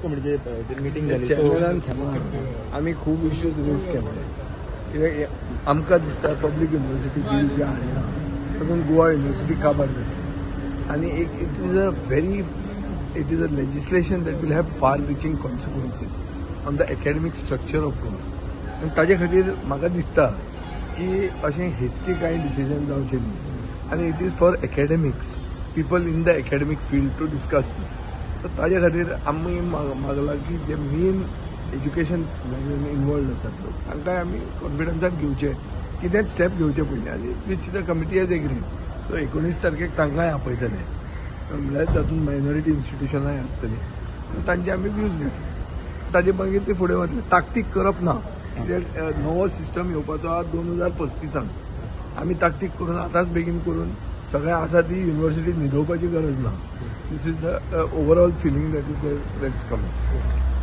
कमिटीचे मिटींग झाली चॅनलान सांगला आमी खूब इश्यूज रेज केले कित्याक आमकां दिसता पब्लीक युनिवर्सिटी बील जे हाडला तातूंत गोवा युनिवर्सिटी काबार जातली आनी एक it is a legislation that will have far reaching consequences on the academic structure of Goa आनी ताजे खातीर म्हाका दिसता की अशें हेस्टी कांय डिसिजन जावचें न्ही आनी it is for academics people in the academic field to discuss this so ताजे खातीर आमी मागला की जे मेन एज्युकेशन इनवॉल्ड आसात लोक तांकां आमी कॉन्फिडन्सान घेवचे कितेंच स्टेप घेवचे पयलीं आनी which the committee has agreed so 19 तारखेक तांकांय आपयतले म्हळ्यार तातूंत मायनॉरिटी इन्स्टिट्यूशनाय आसतली तांचे आमी व्यूज घेतले ताजे मागीर ते फुडें वतले ताकतीक करप ना कित्याक नवो सिस्टम येवपाचो आहा 2035 आमी ताकतीक करून आतांच बेगीन करून सगळें आसा ती युनिवर्सिटी न्हिदोवपाची गरज ना this is the overall feeling that is coming.